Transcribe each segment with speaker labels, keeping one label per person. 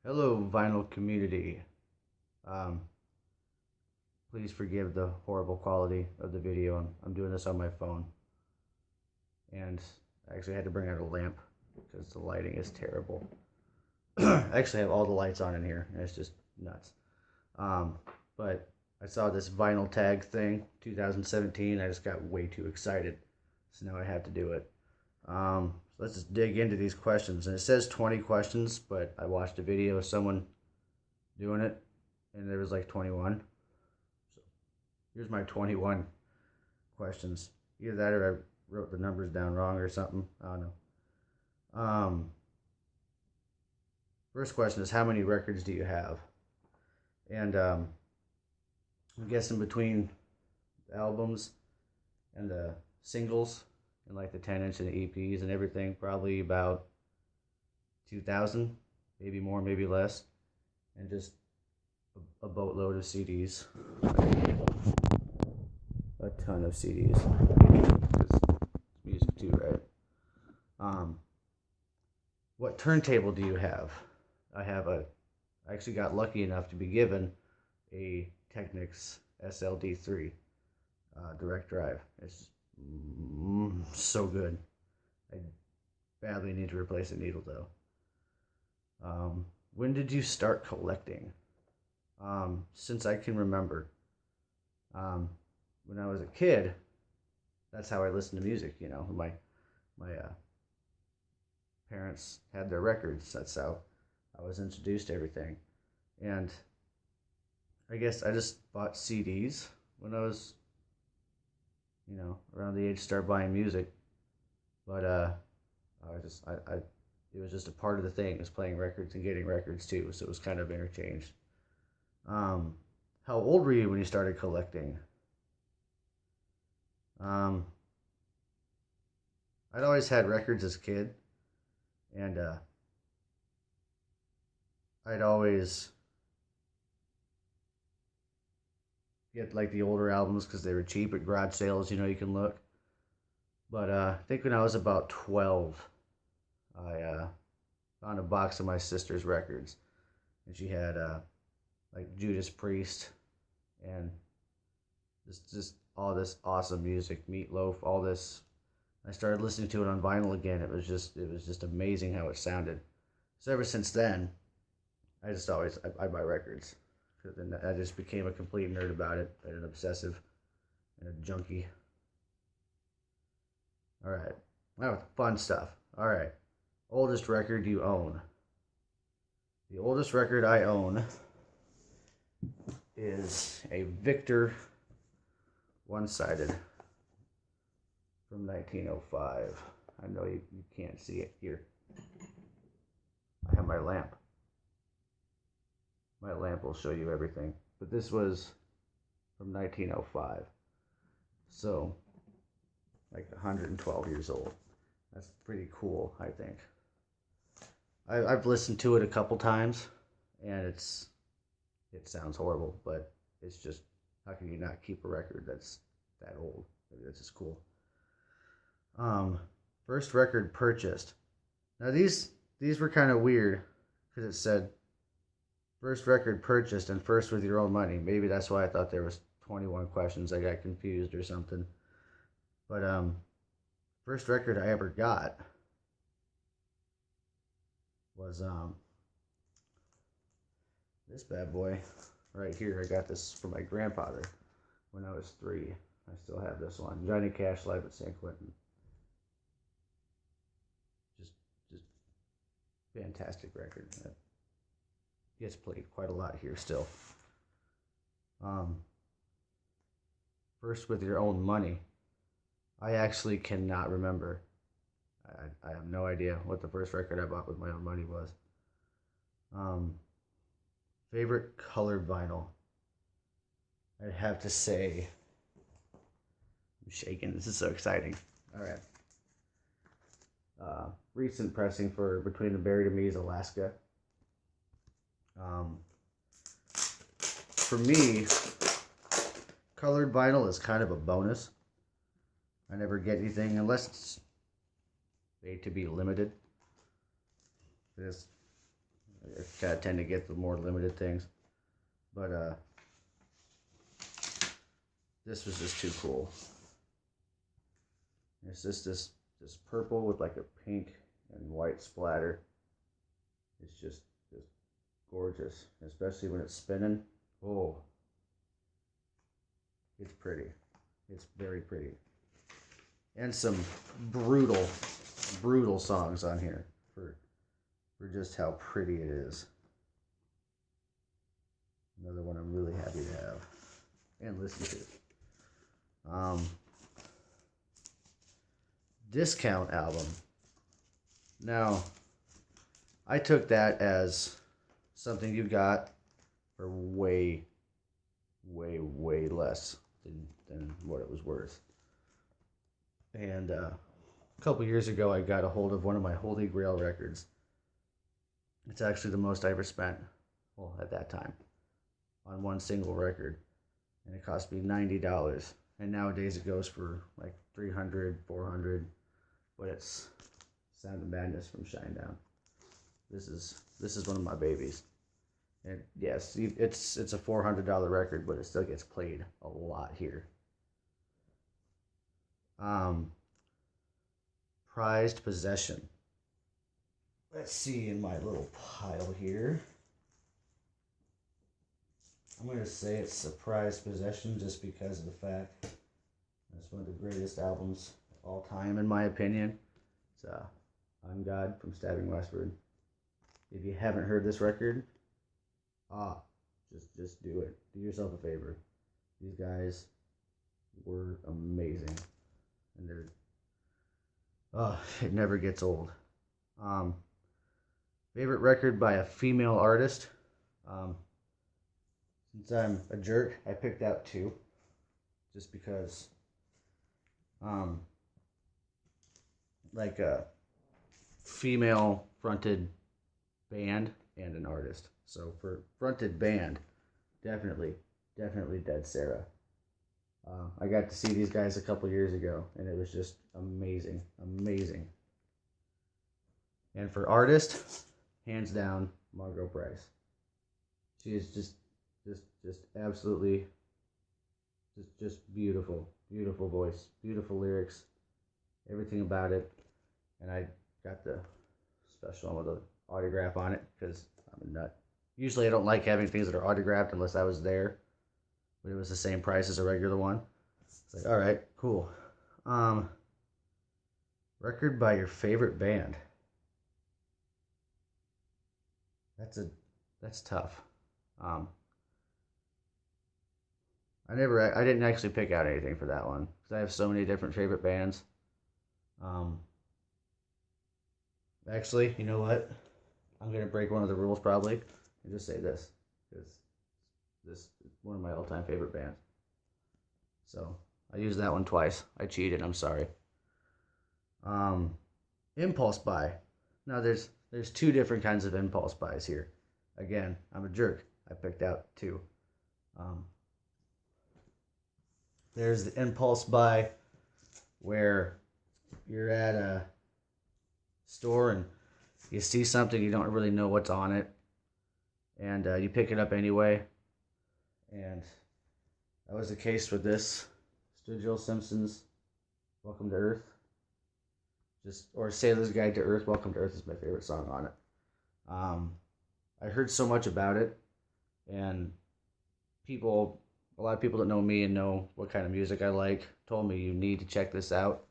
Speaker 1: Hello, vinyl community. Um, Please forgive the horrible quality of the video. I'm doing this on my phone, and I actually had to bring out a lamp because the lighting is terrible. I actually have all the lights on in here, and it's just nuts. Um, but I saw this vinyl tag thing, 2017. I just got way too excited, so now I have to do it. So let's just dig into these questions. And it says 20 questions, but I watched a video of someone doing it, and there was like 21. So here's my 21 questions. Either that or I wrote the numbers down wrong or something. I don't know. First question is, how many records do you have? And I'm guessing between the albums and the singles and like the 10-inch and the EPs and everything, probably about 2,000, maybe more, maybe less, and just a boatload of CDs. A ton of CDs. It's music too, right? What turntable do you have? I actually got lucky enough to be given a Technics SLD3 direct drive. It's so good. I badly need to replace a needle though. When did you start collecting? Since I can remember. When I was a kid, that's how I listened to music. You know, my parents had their records. That's how I was introduced to everything. And I guess I just bought CDs when I was, around the age to start buying music. But it was just a part of the thing. It was playing records and getting records too. So it was kind of interchanged. How old were you when you started collecting? I'd always had records as a kid, and I'd always get like the older albums because they were cheap at garage sales. You can look. But I think when I was about 12, I found a box of my sister's records, and she had like Judas Priest and just all this awesome music, Meatloaf, all this. I started listening to it on vinyl again. It was just amazing how it sounded. So ever since then, I buy records. Then I just became a complete nerd about it, and an obsessive, and a junkie. All right, now fun stuff. All right, oldest record you own. The oldest record I own is a Victor one-sided from 1905. I know you can't see it here. I have my lamp. My lamp will show you everything. But this was from 1905. So, like 112 years old. That's pretty cool, I think. I've listened to it a couple times, and it sounds horrible, but it's just, how can you not keep a record that's that old? Maybe that's just cool. First record purchased. Now these were kind of weird because it said first record purchased and first with your own money. Maybe that's why I thought there was 21 questions. I got confused or something. But first record I ever got was this bad boy right here. I got this from my grandfather when I was 3. I still have this one. Johnny Cash Live at San Quentin. Just fantastic record. That gets played quite a lot here still. First with your own money. I actually cannot remember. I have no idea what the first record I bought with my own money was. Favorite colored vinyl. I'd have to say, I'm shaking. This is so exciting. All right. Recent pressing for Between the Buried and Me is Alaska. For me, colored vinyl is kind of a bonus. I never get anything unless it's made to be limited. This kind of tend to get the more limited things. But this was just too cool. It's just this purple with like a pink and white splatter. It's just gorgeous, especially when it's spinning. Oh, it's pretty. It's very pretty. And some brutal songs on here for just how pretty it is. Another one I'm really happy to have and listen to. Discount album. Now, I took that as something you got for way less than what it was worth. And a couple years ago, I got a hold of one of my Holy Grail records. It's actually the most I ever spent, well, at that time, on one single record. And it cost me $90. And nowadays it goes for like $300, $400. But it's Sound of Madness from Shinedown. This is one of my babies. And yes, it's a $400 record, but it still gets played a lot here. Prized Possession. Let's see in my little pile here. I'm going to say it's a prized possession just because of the fact it's one of the greatest albums of all time, in my opinion. It's I'm God from Stabbing Westward. If you haven't heard this record, just do it. Do yourself a favor. These guys were amazing. And it never gets old. Favorite record by a female artist. Since I'm a jerk, I picked out two. Just because, like a female fronted band and an artist. So for fronted band, definitely Dead Sarah. I got to see these guys a couple years ago, and it was just amazing. And for artist, hands down, Margo Price. She is just absolutely, just beautiful voice, beautiful lyrics, everything about it. And I got the special one with an autograph on it because I'm a nut. Usually I don't like having things that are autographed unless I was there, but it was the same price as a regular one. It's like, all right, cool. Record by your favorite band. That's tough. I didn't actually pick out anything for that one because I have so many different favorite bands. Actually, you know what? I'm gonna break one of the rules probably and just say this because this is one of my all-time favorite bands. So I used that one twice. I cheated. I'm sorry. Impulse buy. Now there's two different kinds of impulse buys here. Again, I'm a jerk. I picked out two. There's the impulse buy where you're at a store and you see something, you don't really know what's on it, and you pick it up anyway. And that was the case with this Sturgill Simpson's Welcome to Earth. Or Sailor's Guide to Earth. Welcome to Earth is my favorite song on it. I heard so much about it, and a lot of people that know me and know what kind of music I like told me you need to check this out.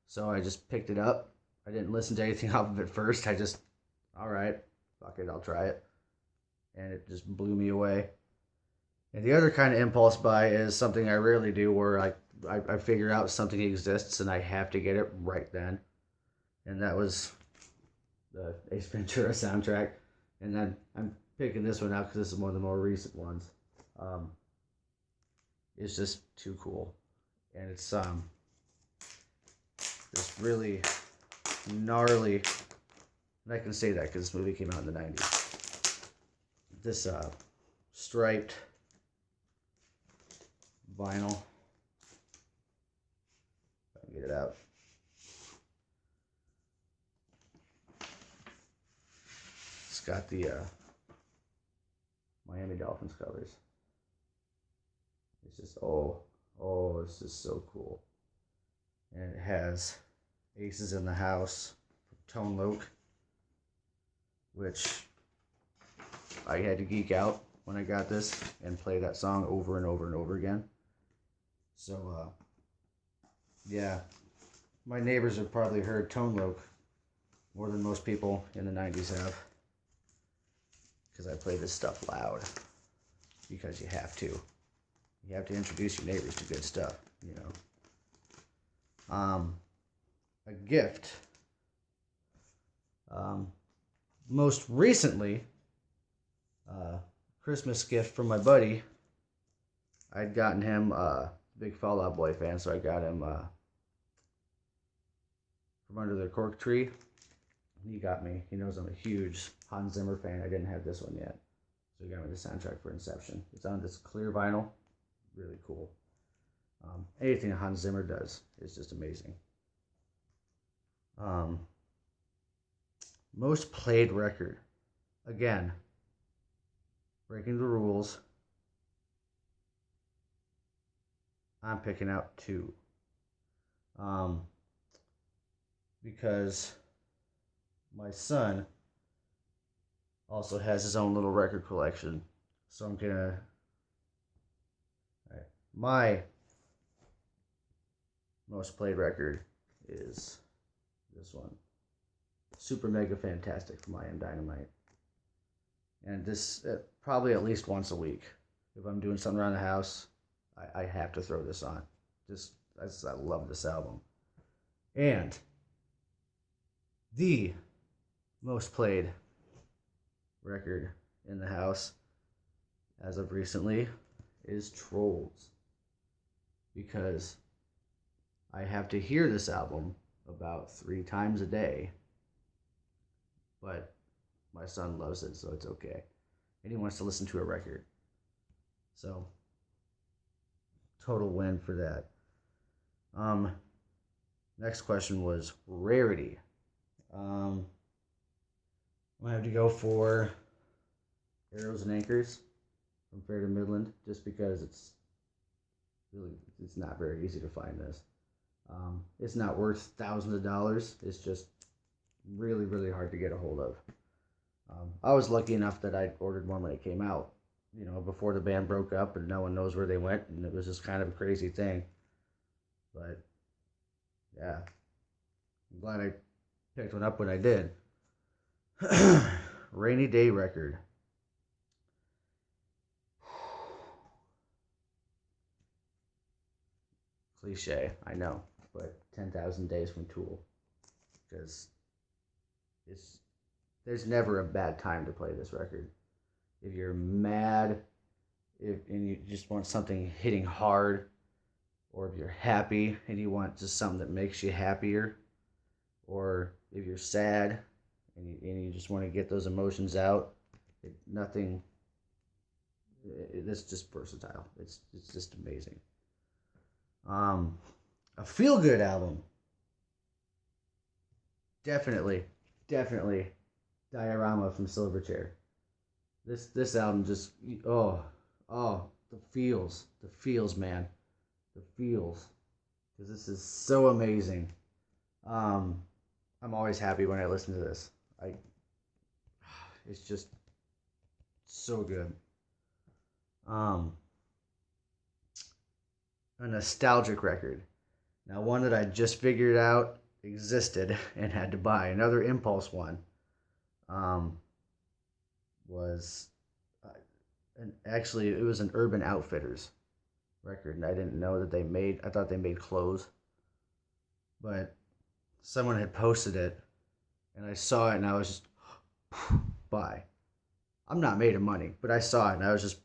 Speaker 1: So I just picked it up. I didn't listen to anything off of it first. All right, fuck it, I'll try it. And it just blew me away. And the other kind of impulse buy is something I rarely do, where I figure out something exists and I have to get it right then. And that was the Ace Ventura soundtrack. And then I'm picking this one out because this is one of the more recent ones. It's just too cool. And it's this really gnarly, and I can say that because this movie came out in the 90s. This striped vinyl. If I can get it out. It's got the Miami Dolphins colors. It's just, it's just so cool. And it has Aces in the House, Tone Loc, which I had to geek out when I got this and play that song over and over and over again. So, yeah, my neighbors have probably heard Tone Loc more than most people in the 90s have, because I play this stuff loud, because you have to. You have to introduce your neighbors to good stuff, you know. A gift. Most recently, Christmas gift from my buddy. I'd gotten him, big Fall Out Boy fan, so I got him From Under the Cork Tree. He got me. He knows I'm a huge Hans Zimmer fan. I didn't have this one yet, so he got me the soundtrack for Inception. It's on this clear vinyl. Really cool. Anything Hans Zimmer does is just amazing. Most played record. Again, breaking the rules. I'm picking out 2. Because my son also has his own little record collection. So I'm gonna... My most played record is this one. Super Mega Fantastic from I Am Dynamite. And this probably at least once a week. If I'm doing something around the house, I have to throw this on. I love this album. And the most played record in the house as of recently is Trolls. Because I have to hear this album about 3 times a day. But my son loves it, so it's okay. And he wants to listen to a record. So, total win for that. Next question was rarity. I'm going to have to go for Arrows and Anchors from Fair to Midland, just because it's not very easy to find this. It's not worth thousands of dollars. It's just really, really hard to get a hold of. I was lucky enough that I ordered one when it came out, before the band broke up, and no one knows where they went, and it was just kind of a crazy thing. But yeah, I'm glad I picked one up when I did. Rainy Day record. Cliche, I know, but 10,000 Days from Tool, because there's never a bad time to play this record. If you're mad, and you just want something hitting hard, or if you're happy and you want just something that makes you happier, or if you're sad and you just want to get those emotions out, it's just versatile. It's just amazing. A feel-good album. Definitely Diorama from Silverchair. This album just, the feels, man. The feels. Because this is so amazing. I'm always happy when I listen to this. It's just so good. A nostalgic record. Now, one that I just figured out existed and had to buy. Another impulse one. Was actually, it was an Urban Outfitters record, and I didn't know that I thought they made clothes, but someone had posted it, and I saw it, and I was just buy. I'm not made of money, but I saw it, and I was just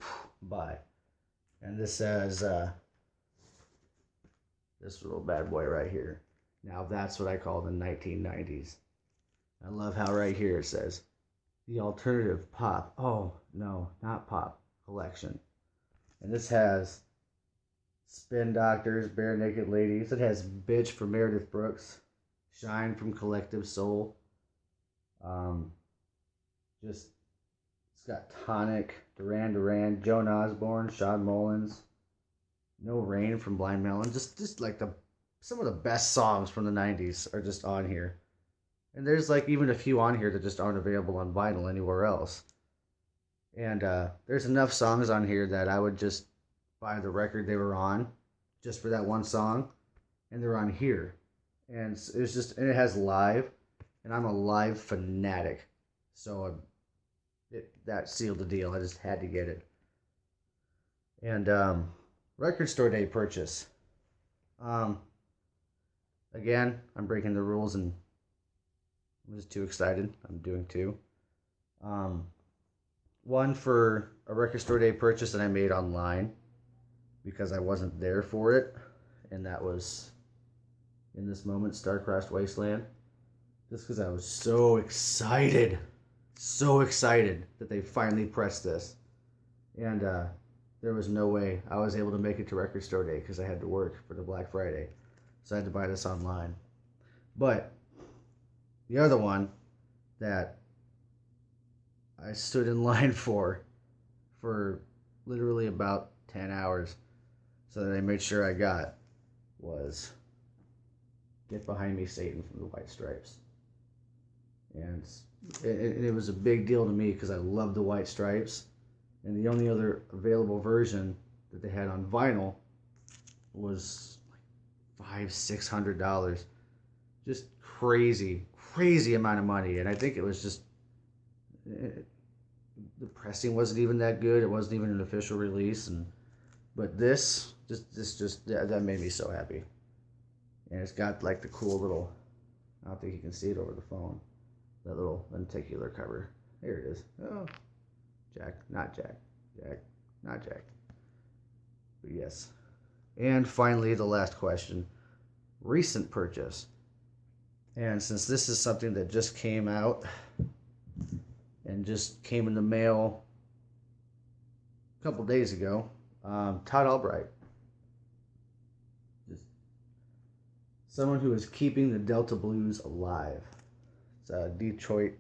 Speaker 1: buy. And this says this little bad boy right here. Now that's what I call the 1990s. I love how right here it says the alternative pop. Oh, no, not pop collection. And this has Spin Doctors, Bare Naked Ladies. It has Bitch from Meredith Brooks, Shine from Collective Soul. It's got Tonic, Duran Duran, Joan Osborne, Sean Mullins, No Rain from Blind Melon. Just like some of the best songs from the 90s are just on here. And there's like even a few on here that just aren't available on vinyl anywhere else. And there's enough songs on here that I would just buy the record they were on just for that one song. And they're on here. And it has live. And I'm a live fanatic. So that sealed the deal. I just had to get it. And record store day purchase. Again, I'm breaking the rules and I'm just too excited. I'm doing two. One for a record store day purchase that I made online because I wasn't there for it, and that was in this moment, Starcrossed Wasteland. Just because I was so excited that they finally pressed this, and there was no way I was able to make it to record store day because I had to work for the Black Friday, so I had to buy this online. But the other one that I stood in line for literally about 10 hours so that I made sure I got was Get Behind Me, Satan from the White Stripes. And it was a big deal to me because I love the White Stripes. And the only other available version that they had on vinyl was like $500-600. Just crazy amount of money. And I think it was just the pressing wasn't even that good. It wasn't even an official release, but this that made me so happy. And it's got like the cool little, I don't think you can see it over the phone, that little lenticular cover. There it is. Oh, Jack, not Jack, not Jack. But yes. And finally, the last question: recent purchase. And since this is something that just came out and just came in the mail a couple days ago, Todd Albright. Just someone who is keeping the Delta Blues alive. It's a Detroit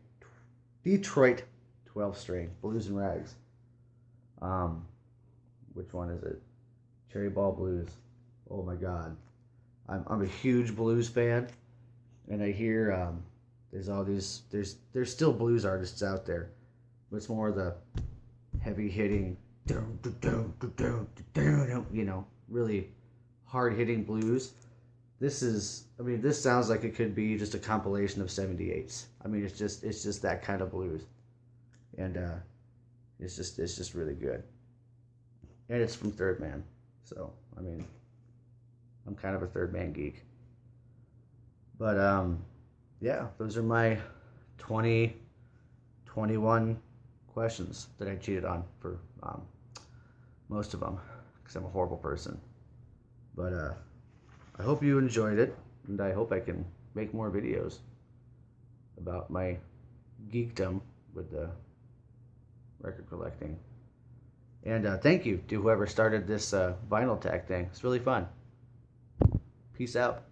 Speaker 1: 12-string, Blues and Rags. Which one is it? Cherry Ball Blues. Oh my God. I'm a huge blues fan. And I hear there's still blues artists out there, but it's more the heavy hitting, really hard hitting blues. This sounds like it could be just a compilation of 78s. I mean, it's just that kind of blues, and it's just really good. And it's from Third Man, so I mean, I'm kind of a Third Man geek. But yeah, those are my 2021 questions that I cheated on for most of them because I'm a horrible person. But I hope you enjoyed it, and I hope I can make more videos about my geekdom with the record collecting. And thank you to whoever started this vinyl tag thing. It's really fun. Peace out.